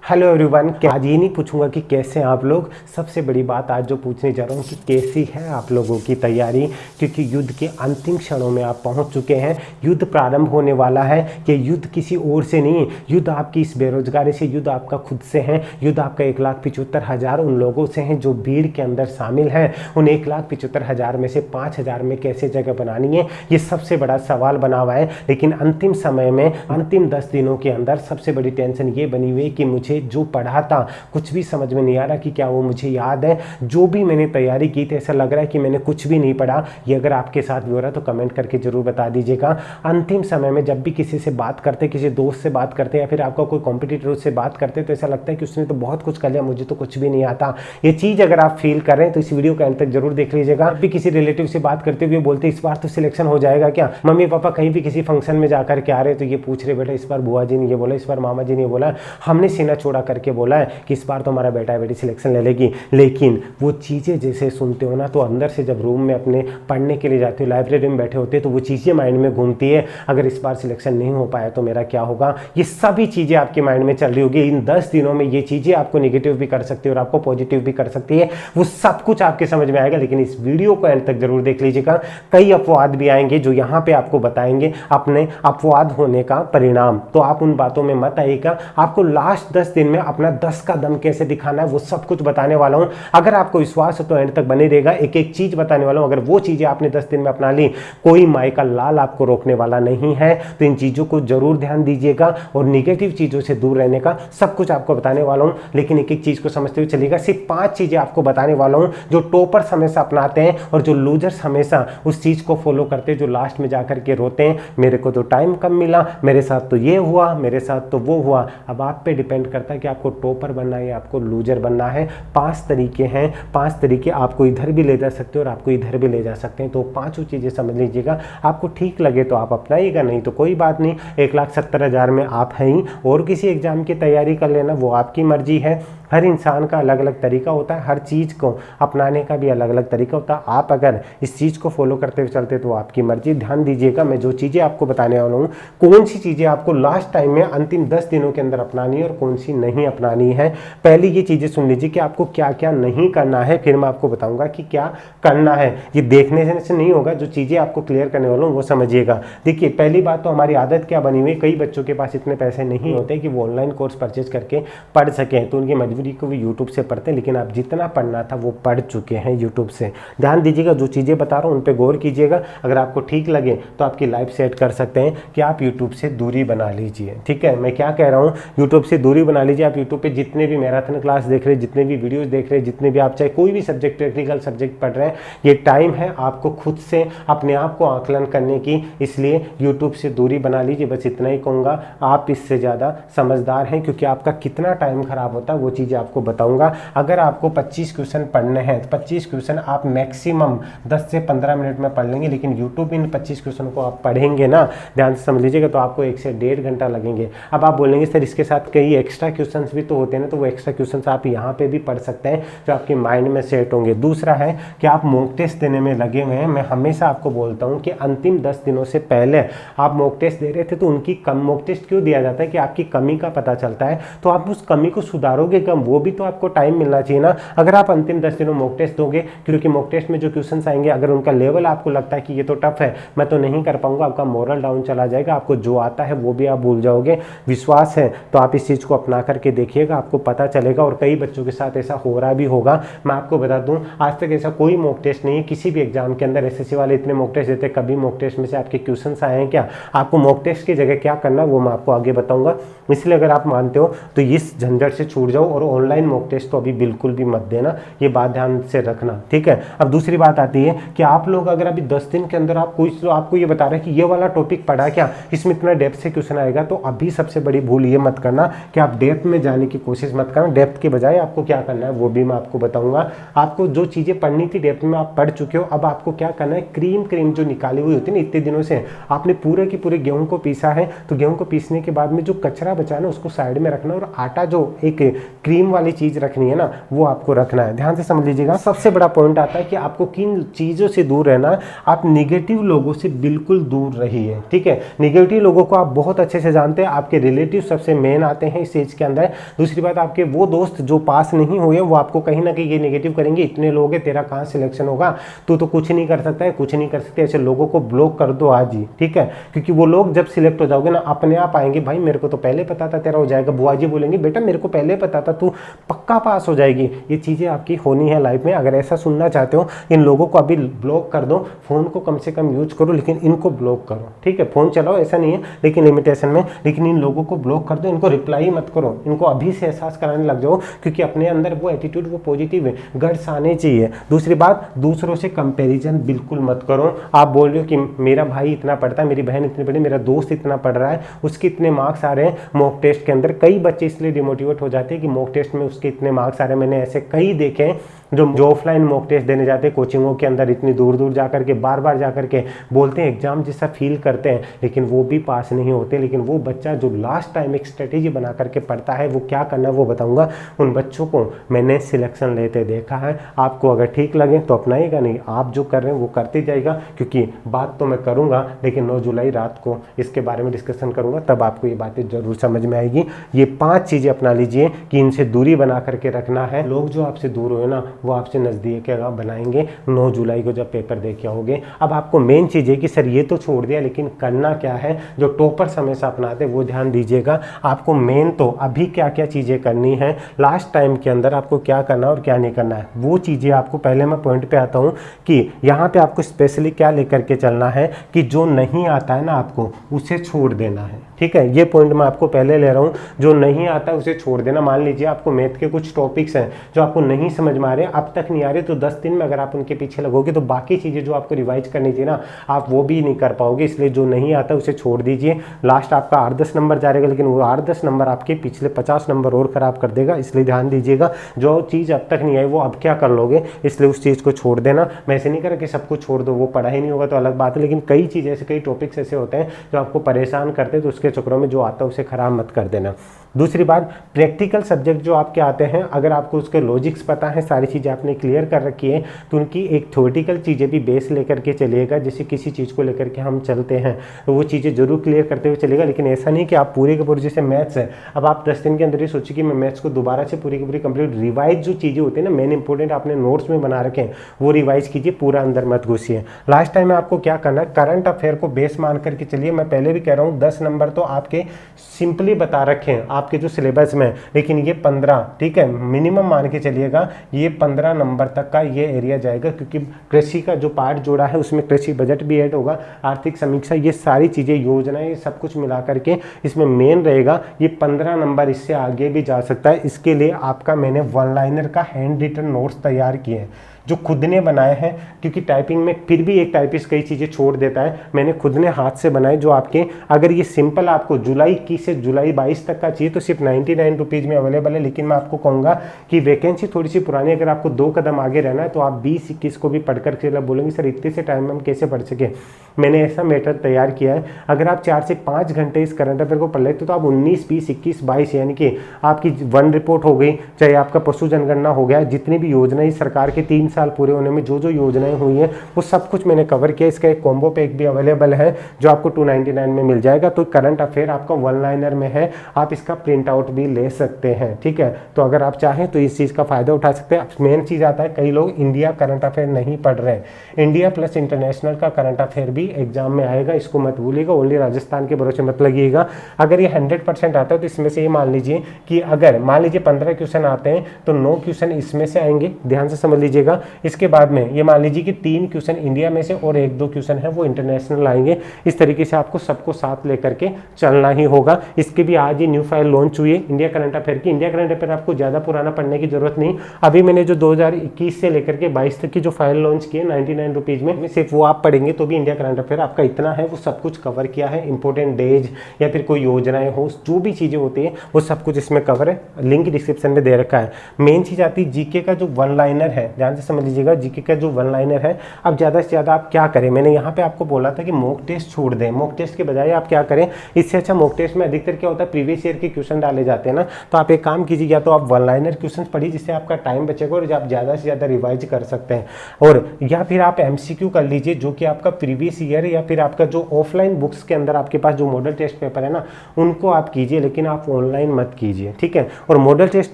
Hello everyone. आज ये नहीं पूछूंगा कि कैसे आप लोग, सबसे बड़ी बात आज जो पूछने जा रहा हूँ कि कैसी है आप लोगों की तैयारी, क्योंकि युद्ध के अंतिम क्षणों में आप पहुँच चुके हैं। युद्ध प्रारंभ होने वाला है। ये युद्ध किसी और से नहीं, युद्ध आपकी इस बेरोजगारी से, युद्ध आपका खुद से है। युद्ध आपका 1,75,000 उन लोगों से हैं जो भीड़ के अंदर शामिल हैं। उन 1,75,000 में से 5,000 में कैसे जगह बनानी है, ये सबसे बड़ा सवाल बना हुआ है। लेकिन अंतिम समय में, अंतिम 10 दिनों के अंदर सबसे बड़ी टेंशन ये बनी हुई है कि मुझे जो पढ़ा था कुछ भी समझ में नहीं आ रहा कि क्या वो मुझे याद है। जो भी मैंने तैयारी की थी ऐसा लग रहा है कि मैंने कुछ भी नहीं पढ़ा। ये अगर आपके साथ भी हो रहा है तो कमेंट करके जरूर बता दीजिएगा। अंतिम समय में जब भी किसी से बात करते, किसी दोस्त से बात करते या फिर आपका कोई कॉम्पिटिटर से बात करते तो ऐसा लगता है कि उसने तो बहुत कुछ कर लिया, मुझे तो कुछ भी नहीं आता। ये चीज़ अगर आप फील कर रहे हैं तो इस वीडियो के अंत तक जरूर देख लीजिएगा। भी किसी रिलेटिव से बात करते हुए बोलते इस बार तो सिलेक्शन हो जाएगा क्या, मम्मी पापा कहीं भी किसी फंक्शन में जाकर के आ रहे तो ये पूछ रहे बेटा इस बार बुआ जी ने ये बोला, इस बार मामा जी ने बोला, हमने सीना चौड़ा करके बोला है कि इस बार तो हमारा बेटा बेटी सिलेक्शन ले लेगी। लेकिन वो चीज़ें जैसे सुनते हो ना तो अंदर से जब रूम में अपने पढ़ने के लिए जाते हो, लाइब्रेरी में बैठे होते तो वो चीज़ें माइंड में घूमती है, अगर इस बार सिलेक्शन नहीं हो पाया तो मेरा क्या होगा। ये सभी चीज़ें आपके माइंड में चल रही होगी। इन 10 दिनों में ये चीज़ें आपको नेगेटिव भी कर सकती है और आपको पॉजिटिव भी कर सकती है। वो सब कुछ आपके समझ में आएगा, लेकिन इस वीडियो को एंड तक जरूर देख लीजिएगा। कई अपवाद भी आएंगे जो यहाँ पे आपको बताएंगे अपने अपवाद होने का परिणाम, तो आप उन बातों में मत आइएगा। आपको लास्ट 10 दिन में अपना 10 का दम कैसे दिखाना है वो सब कुछ बताने वाला हूं। अगर आपको विश्वास है तो एंड तक बने रहेगा। एक एक चीज बताने वाला हूं। अगर वो चीजें आपने 10 दिन में अपना ली, कोई माई का लाल आपको रोकने वाला नहीं है। तो इन चीजों को जरूर ध्यान दीजिएगा और निगेटिव चीजों से दूर रहने का सब कुछ आपको बताने वाला हूं। लेकिन एक एक चीज को समझते हुए चलिएगा। सिर्फ 5 चीजें आपको बताने वाला हूं जो टॉपर्स हमेशा अपनाते हैं और जो लूजर्स हमेशा उस चीज को फॉलो करते हैं, जो लास्ट में जाकर के रोते हैं मेरे को तो टाइम कम मिला, मेरे साथ तो ये हुआ, मेरे साथ तो वो हुआ। अब आप पे डिपेंड करता है कि आपको टॉपर बनना है या आपको लूजर बनना है। 5 तरीके हैं, 5 तरीके आपको इधर भी ले जा सकते हो और आपको इधर भी ले जा सकते हैं। तो 5 चीज़ें समझ लीजिएगा। आपको ठीक लगे तो आप अपनाइएगा, नहीं तो कोई बात नहीं। 1,70,000 में आप हैं ही, और किसी एग्जाम की तैयारी कर लेना वो आपकी मर्जी है। हर इंसान का अलग अलग तरीका होता है, हर चीज़ को अपनाने का भी अलग अलग तरीका होता है। आप अगर इस चीज़ को फॉलो करते हुए चलते तो आपकी मर्जी। ध्यान दीजिएगा, मैं जो चीज़ें आपको बताने वाला हूँ, कौन सी चीज़ें आपको लास्ट टाइम में अंतिम 10 दिनों के अंदर अपनानी है और कौन सी नहीं अपनानी है। पहले ये चीज़ें सुन लीजिए कि आपको क्या क्या नहीं करना है, फिर मैं आपको बताऊंगा कि क्या करना है। ये देखने से नहीं होगा, जो चीज़ें आपको क्लियर करने वाला हूँ वो समझिएगा। देखिए, पहली बात तो हमारी आदत क्या बनी हुई है, कई बच्चों के पास इतने पैसे नहीं होते कि वो ऑनलाइन कोर्स परचेज करके पढ़ सकें, तो उनकी मजबूरी को भी यूट्यूब से पढ़ते हैं। लेकिन आप जितना पढ़ना था वो पढ़ चुके हैं यूट्यूब से। ध्यान दीजिएगा, जो चीज़ें बता रहा हूँ उन पर गौर कीजिएगा। अगर आपको ठीक लगे तो आपकी लाइफ सेट कर सकते हैं कि आप यूट्यूब से दूरी बना लीजिए। ठीक है, मैं क्या कह रहा हूँ, यूट्यूब से दूरी बना लीजिए। आप यूट्यूब पे जितने भी मैराथन क्लास देख रहे हैं, जितने भी वीडियोस देख रहे हैं, जितने भी आप चाहे कोई भी सब्जेक्ट, टेक्निकल सब्जेक्ट पढ़ रहे हैं, ये टाइम है आपको खुद से अपने आप को आकलन करने की। इसलिए यूट्यूब से दूरी बना लीजिए, बस इतना ही कहूँगा। आप इससे ज़्यादा समझदार हैं, क्योंकि आपका कितना टाइम खराब होता है वो चीज़ें आपको बताऊँगा। अगर आपको 25 क्वेश्चन पढ़ने हैं तो 25 क्वेश्चन आप मैक्सिमम 10 से 15 मिनट में पढ़ लेंगे। लेकिन यूट्यूब इन 25 क्वेश्चन को आप पढ़ेंगे ना, ध्यान से समझ लीजिएगा, तो आपको 1 से 1.5 घंटा लगेंगे। अब आप बोलेंगे सर इसके साथ कई एक्स्ट्रा क्वेश्चंस भी तो होते हैं ना, तो वो एक्स्ट्रा क्वेश्चंस आप यहाँ पे भी पढ़ सकते हैं जो आपके माइंड में सेट होंगे। दूसरा है कि आप मॉक टेस्ट देने में लगे हुए हैं। मैं हमेशा आपको बोलता हूँ कि अंतिम 10 दिनों से पहले आप मॉक टेस्ट दे रहे थे तो उनकी कम मॉक टेस्ट क्यों दिया जाता है कि आपकी कमी का पता चलता है, तो आप उस कमी को सुधारोगे कम, वो भी तो आपको टाइम मिलना चाहिए ना। अगर आप अंतिम 10 दिनों मॉक टेस्ट दोगे, क्योंकि मॉक टेस्ट में जो क्वेश्चन आएंगे अगर उनका लेवल आपको लगता है कि ये तो टफ है, मैं तो नहीं कर पाऊंगा, आपका मोरल डाउन चला जाएगा। आपको जो आता है वो भी आप भूल जाओगे। विश्वास है तो आप इस चीज़ को अपना करके देखिएगा, आपको पता चलेगा। और कई बच्चों के साथ ऐसा हो रहा भी होगा। मैं आपको बता दूं, आज तक ऐसा कोई मॉक टेस्ट नहीं है किसी भी एग्जाम के अंदर। एसएससी वाले इतने मॉक टेस्ट देते हैं, कभी मॉक टेस्ट में से आपके क्वेश्चंस आए हैं क्या? आपको मॉक टेस्ट की जगह क्या करना है वो मैं आपको आगे बताऊंगा। इसलिए अगर आप मानते हो तो इस झंझट से छूट जाओ और ऑनलाइन मॉक टेस्ट तो अभी बिल्कुल भी मत देना, ये बात ध्यान से रखना। ठीक है, अब दूसरी बात आती है कि आप लोग अगर अभी 10 दिन के अंदर आप कोई तो आपको ये बता रहे हैं कि ये वाला टॉपिक पढ़ा क्या, इसमें इतना डेप्थ से क्वेश्चन आएगा, तो अभी सबसे बड़ी भूल ये मत करना कि आप डेप्थ में जाने की कोशिश मत करना। डेप्थ के बजाय आपको क्या करना है वो भी मैं आपको बताऊंगा। आपको जो चीज़ें पढ़नी थी डेप्थ में आप पढ़ चुके हो, अब आपको क्या करना है, क्रीम जो निकाली हुई होती है ना इतने दिनों से, आपने पूरे के पूरे गेहूं को पीसा है, तो गेहूं को पीसने के बाद में जो कचरा बचा है ना उसको साइड में रखना, और आटा जो एक क्रीम वाली चीज़ रखनी है ना वो आपको रखना है। ध्यान से समझ लीजिएगा। सबसे बड़ा पॉइंट आता है कि आपको किन चीज़ों से दूर रहना है। आप निगेटिव लोगों से बिल्कुल दूर रहिए। ठीक है, निगेटिव लोगों को आप बहुत अच्छे से जानते हैं, आपके रिलेटिव सबसे मेन आते हैं इस एज इसके अंदर। दूसरी बात, आपके वो दोस्त जो पास नहीं हुए वो आपको कहीं ना कहीं ये नेगेटिव करेंगे, इतने लोग हैं, तेरा कहाँ सिलेक्शन होगा, तू तो कुछ नहीं कर सकता है, कुछ नहीं कर सकते। ऐसे लोगों को ब्लॉक कर दो आज ही, ठीक है, क्योंकि वो लोग जब सिलेक्ट हो जाओगे ना अपने आप आएंगे, भाई मेरे को तो पहले पता था तेरा हो जाएगा। बुआ जी बोलेंगे बेटा मेरे को पहले पता था, तू पक्का पास हो जाएगी। ये चीज़ें आपकी होनी है लाइफ में। अगर ऐसा सुनना चाहते हो, इन लोगों को अभी ब्लॉक कर दो, फोन को कम से कम यूज करो लेकिन इनको ब्लॉक करो, ठीक है। फोन चलाओ ऐसा नहीं है लेकिन लिमिटेशन में, लेकिन इन लोगों को ब्लॉक कर दो, इनको रिप्लाई मत करो, इनको अभी से एहसास कराने लग जाओ, क्योंकि अपने अंदर वो एटीट्यूड, वो पॉजिटिव है, गट्स आने चाहिए। दूसरी बात, दूसरों से कंपैरिजन बिल्कुल मत करो। आप बोल रहे हो कि मेरा भाई इतना पढ़ता है, मेरी बहन इतनी पढ़ी, मेरा दोस्त इतना पढ़ रहा है, उसके इतने मार्क्स आ रहे हैं मॉक टेस्ट के अंदर। कई बच्चे इसलिए डिमोटिवेट हो जाते हैं कि मॉक टेस्ट में उसके इतने मार्क्स आ रहे हैं। मैंने ऐसे कई देखे हैं जो ऑफलाइन मॉक टेस्ट देने जाते हैं कोचिंगों के अंदर, इतनी दूर दूर जाकर के, बार बार जाकर के बोलते हैं एग्जाम जैसा फील करते हैं, लेकिन वो भी पास नहीं होते। लेकिन वो बच्चा जो लास्ट टाइम एक स्ट्रेटेजी बना करके पढ़ता है, वो क्या करना है वो बताऊंगा। उन बच्चों को मैंने सिलेक्शन लेते देखा है। आपको अगर ठीक लगे तो अपनाइएगा, नहीं आप जो कर रहे हैं वो करते जाइएगा, क्योंकि बात तो मैं करूंगा लेकिन 9 जुलाई रात को इसके बारे में डिस्कशन करूंगा, तब आपको ये बातें जरूर समझ में आएगी। ये 5 चीजें अपना लीजिए कि इनसे दूरी बना करके रखना है। लोग जो आपसे दूर हुए ना वो आपसे नजदीक बनाएंगे 9 जुलाई को जब पेपर दे के आओगे। अब आपको मेन चीज है कि सर ये तो छोड़ दिया लेकिन करना क्या है, जो टॉपर्स हमेशा अपनाते वो ध्यान दीजिएगा। आपको मेन तो अभी क्या क्या चीजें करनी है, लास्ट टाइम के अंदर आपको क्या करना और क्या नहीं करना है, वो चीजें आपको, पहले मैं पॉइंट पे आता हूं कि यहाँ पे आपको स्पेशली क्या लेकर के चलना है कि जो नहीं आता है ना आपको उसे छोड़ देना है, ठीक है। ये पॉइंट मैं आपको पहले ले रहा हूँ, जो नहीं आता है उसे छोड़ देना। मान लीजिए आपको मैथ के कुछ टॉपिक्स हैं जो आपको नहीं समझ में आ रहे, अब तक नहीं आ रहे, तो 10 दिन में अगर आप उनके पीछे लगोगे तो बाकी चीजें जो आपको रिवाइज करनी थी ना आप वो भी नहीं कर पाओगे। इसलिए जो नहीं आता उसे छोड़ दीजिए। लास्ट आपका 8-10 नंबर जा रहेगा, लेकिन वो 8-10 नंबर आपके पिछले 50 नंबर और खराब कर देगा। इसलिए ध्यान दीजिएगा, जो चीज अब तक नहीं आई वो अब क्या कर लोगे, इसलिए उस चीज को छोड़ देना। मैं ऐसे नहीं कर रहा कि सब कुछ छोड़ दो, वो पढ़ा ही नहीं होगा तो अलग बात है, लेकिन कई चीजें ऐसे, कई टॉपिक्स ऐसे होते हैं जो आपको परेशान करते हैं, तो उसके चक्रों में जो आता है उसे खराब मत कर देना। दूसरी बात, प्रैक्टिकल सब्जेक्ट जो आपके आते हैं, अगर आपको उसके लॉजिक्स पता है, सारी चीज़ें आपने क्लियर कर रखी है, तो उनकी एक थ्योरेटिकल चीज़ें भी बेस लेकर के चलिएगा। जैसे किसी चीज़ को लेकर के हम चलते हैं तो वो चीज़ें जरूर क्लियर करते हुए चलेगा, लेकिन ऐसा नहीं कि आप पूरे के पूरे, जैसे मैथ्स है, अब आप 10 दिन के अंदर ही सोचिए कि मैं मैथ्स को दोबारा से पूरी की पूरी कंप्लीट रिवाइज, जो चीज़ें होती है ना मेन इंपॉर्टेंट आपने नोट्स में बना रखे हैं वो रिवाइज कीजिए, पूरा अंदर मत घुसिए। लास्ट टाइम में आपको क्या करना है, करंट अफेयर को बेस मान करके चलिए। मैं पहले भी कह रहा हूँ 10 नंबर तो आपके सिंपली बता रखे हैं आपके जो सिलेबस में, लेकिन ये 15, ठीक है, मिनिमम मान के चलिएगा, ये 15 नंबर तक का ये एरिया जाएगा, क्योंकि कृषि का जो पार्ट जोड़ा है उसमें कृषि बजट भी ऐड होगा, आर्थिक समीक्षा, ये सारी चीजें, योजनाएं, ये सब कुछ मिला करके इसमें मेन रहेगा। ये 15 नंबर, इससे आगे भी जा सकता है। इसके लिए आपका मैंने 1 लाइनर का हैंड रिटन नोट्स तैयार किए हैं जो खुद ने बनाए हैं, क्योंकि टाइपिंग में फिर भी एक टाइपिस्ट कई चीज़ें छोड़ देता है, मैंने खुद ने हाथ से बनाए, जो आपके, अगर ये सिंपल आपको जुलाई 21 से जुलाई 22 तक का चाहिए तो सिर्फ 99 रुपीज़ में अवेलेबल है। लेकिन मैं आपको कहूँगा कि वैकेंसी थोड़ी सी पुरानी, अगर आपको 2 कदम आगे रहना है तो आप 20-21 को भी पढ़कर के बोलेंगे सर इतने से टाइम में हम कैसे पढ़ सके। मैंने ऐसा मैटर तैयार किया है, अगर आप 4 से 5 घंटे इस करंट अफेयर को पढ़ लेते तो आप 19, 20, 21, 22 यानी कि आपकी वन रिपोर्ट हो गई, चाहे आपका पशु जनगणना हो गया, जितनी भी योजनाएं सरकार के 3 साल पूरे होने में जो जो योजनाएं हुई हैं वो सब कुछ मैंने कवर किया। इसका एक कॉम्बो पैक भी अवेलेबल है जो आपको 299 में मिल जाएगा। तो करंट अफेयर आपका 1 लाइनर में है, आप इसका प्रिंट आउट भी ले सकते हैं, ठीक है। तो अगर आप चाहें तो इस चीज़ का फायदा उठा सकते हैं। मेन चीज़ आता है, कई लोग इंडिया करंट अफेयर नहीं पढ़ रहे हैं, इंडिया प्लस इंटरनेशनल का करंट अफेयर भी एग्जाम में आएगा, इसको मत भूलिएगा। ओनली राजस्थान के भरोसे मत लगिएगा। अगर ये 100% आता है तो इसमें से ये मान लीजिए कि अगर मान लीजिए 15 क्वेश्चन आते हैं तो 9 क्वेश्चन इसमें से आएंगे, ध्यान से समझ लीजिएगा। इसके बाद में ये मान लीजिए कि 3 क्वेश्चन इंडिया में से और 1-2 क्वेश्चन है वो इंटरनेशनल आएंगे। इस तरीके से आपको सबको साथ लेकर के चलना ही होगा। इसके भी आज ही न्यू फाइल लॉन्च हुई है इंडिया करंट अफेयर की। इंडिया करंट अफेयर आपको ज़्यादा पुराना पढ़ने की जरूरत नहीं, अभी मैंने जो 2021 से लेकर के 22 तक की जो फाइल लॉन्च की है 99 रुपीज़ में, सिर्फ वो आप पढ़ेंगे तो भी इंडिया करंट अफेयर आपका इतना है, वो सब कुछ कवर किया है। इंपॉर्टेंट डेज या फिर कोई योजनाएं हो, जो भी चीज़ें होती है वो सब कुछ इसमें कवर है, लिंक डिस्क्रिप्शन में दे रखा है। मेन चीज़ आती है जीके का जो 1 लाइनर है, ध्यान से समझ लीजिएगा जीके का जो वन लाइनर है, अब ज़्यादा से ज़्यादा आप क्या करें, मैंने यहाँ पे आपको बोला था कि मॉक टेस्ट छोड़ दें, मॉक टेस्ट के बजाय आप क्या करें, इससे अच्छा मॉक टेस्ट में अधिकतर क्या होता है प्रीवियस ईयर के क्वेश्चन डाले जाते हैं ना, तो आप एक काम कीजिए, या तो आप वन लाइनर क्वेश्चन पढ़िए जिससे आपका टाइम बचेगा और आप ज़्यादा से ज़्यादा रिवाइज कर सकते हैं, और या फिर आप एमसीक्यू कर लीजिए जो कि आपका प्रीवियस ईयर या फिर आपका जो ऑफलाइन बुक्स के अंदर आपके पास जो मॉडल टेस्ट पेपर है ना उनको आप कीजिए, लेकिन आप ऑनलाइन मत कीजिए, ठीक है। और मॉडल टेस्ट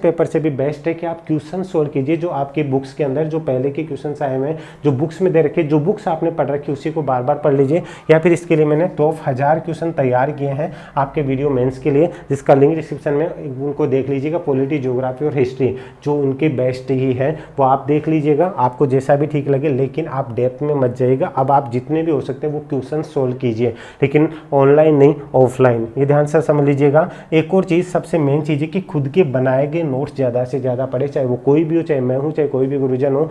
पेपर से भी बेस्ट है कि आप क्वेश्चन सोल्व कीजिए जो आपके बुक्स के अंदर जो पहले के क्वेश्चन आए हुए हैं, जो बुक्स में दे रखे, जो बुक्स आपने पढ़ रखी उसी को बार बार पढ़ लीजिए, या फिर इसके लिए मैंने टॉप 1000 क्वेश्चन तैयार किए हैं आपके वीडियो मेंस के लिए, जिसका लिंक डिस्क्रिप्शन में उनको देख लीजिएगा, पॉलिटी, ज्योग्राफी और हिस्ट्री जो उनके बेस्ट ही है वो आप देख लीजिएगा, आपको जैसा भी ठीक लगे, लेकिन आप डेप्थ में मत जाइएगा। अब आप जितने भी हो सकते हैं वो क्वेश्चन सोल्व कीजिए, लेकिन ऑनलाइन नहीं ऑफलाइन, ये ध्यान से समझ लीजिएगा। एक और चीज़, सबसे मेन चीज़ है कि खुद के बनाए गए नोट्स ज़्यादा से ज़्यादा पढ़े, चाहे वो कोई भी हो, चाहे मैं हूँ, चाहे कोई भी गुरुजन हो,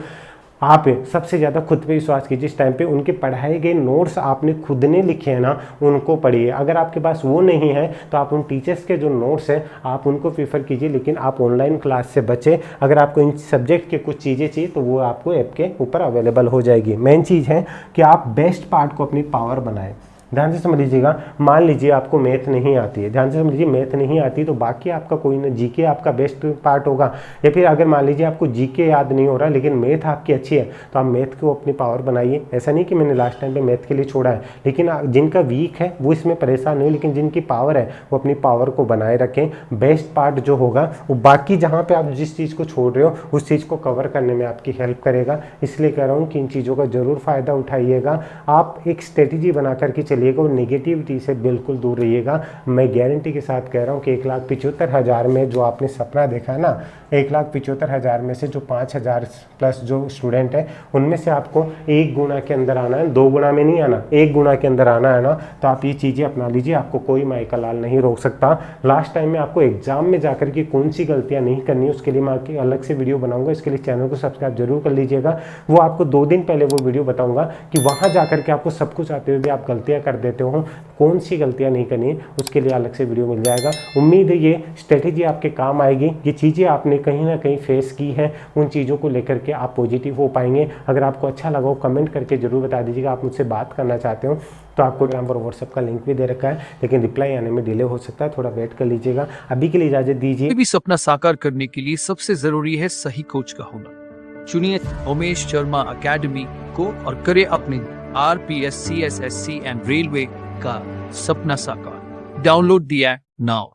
आप सबसे ज़्यादा खुद पे विश्वास कीजिए इस टाइम पे। उनके पढ़ाए गए नोट्स आपने खुद ने लिखे हैं ना, उनको पढ़िए। अगर आपके पास वो नहीं है तो आप उन टीचर्स के जो नोट्स हैं आप उनको प्रीफर कीजिए, लेकिन आप ऑनलाइन क्लास से बचें। अगर आपको इन सब्जेक्ट के कुछ चीज़ें चाहिए तो वो आपको ऐप के ऊपर अवेलेबल हो जाएगी। मेन चीज़ है कि आप बेस्ट पार्ट को अपनी पावर बनाएं। ध्यान से समझ लीजिएगा, मान लीजिए आपको मैथ नहीं आती है, ध्यान से समझ लीजिए मैथ नहीं आती तो बाकी आपका कोई ना जीके आपका बेस्ट पार्ट होगा, या फिर अगर मान लीजिए आपको जीके याद नहीं हो रहा लेकिन मैथ आपकी अच्छी है तो आप मैथ को अपनी पावर बनाइए। ऐसा नहीं कि मैंने लास्ट टाइम पे मैथ के लिए छोड़ा है, लेकिन जिनका वीक है वो इसमें परेशान नहीं, लेकिन जिनकी पावर है वो अपनी पावर को बनाए रखें। बेस्ट पार्ट जो होगा वो बाकी जहाँ पर आप जिस चीज़ को छोड़ रहे हो उस चीज़ को कवर करने में आपकी हेल्प करेगा। इसलिए कह रहा हूँ कि इन चीज़ों का ज़रूर फ़ायदा उठाइएगा। आप एक स्ट्रेटेजी बना करके चलिएगा और नेगेटिविटी से बिल्कुल दूर रहिएगा। मैं गारंटी के साथ कह रहा हूँ कि 1,75,000 में जो आपने सपना देखा है ना, 1,75,000 में से जो 5,000 प्लस जो स्टूडेंट हैं उनमें से आपको 1 गुना के अंदर आना है, 2 गुना में नहीं आना, 1 गुना के अंदर आना है ना, तो आप ये चीज़ें अपना लीजिए, आपको कोई माइकल लाल नहीं रोक सकता। लास्ट टाइम में आपको एग्जाम में जाकर के कौन सी गलतियाँ नहीं करनी उसके लिए मैं आपकी अलग से वीडियो बनाऊंगा, इसके लिए चैनल को सब्सक्राइब जरूर कर लीजिएगा। वो आपको 2 दिन पहले वो वीडियो बताऊंगा कि वहाँ जाकर के आपको सब कुछ आते हुए भी आप गलतियाँ कर देते हो, कौन सी गलतियां नहीं करनी है उसके लिए अलग से वीडियो मिल जाएगा। उम्मीद है ये स्ट्रेटेजी आपके काम आएगी, ये चीज़ें आपने कहीं ना कहीं फेस की हैं, उन चीज़ों को लेकर के आप पॉजिटिव हो पाएंगे। अगर आपको अच्छा लगा हो कमेंट करके जरूर बता दीजिएगा। आप मुझसे बात करना चाहते हो तो आपको टेलीग्राम और व्हाट्सएप का लिंक भी दे रखा है, लेकिन रिप्लाई आने में डिले हो सकता है, थोड़ा वेट कर लीजिएगा। अभी के लिए इजाजत दीजिए। भी सपना साकार करने के लिए सबसे जरूरी है सही कोच का होना। चुनिए उमेश शर्मा अकेडमी को और करे अपने RPS, CSSC एंड रेलवे का सपना साकार। Download the app now.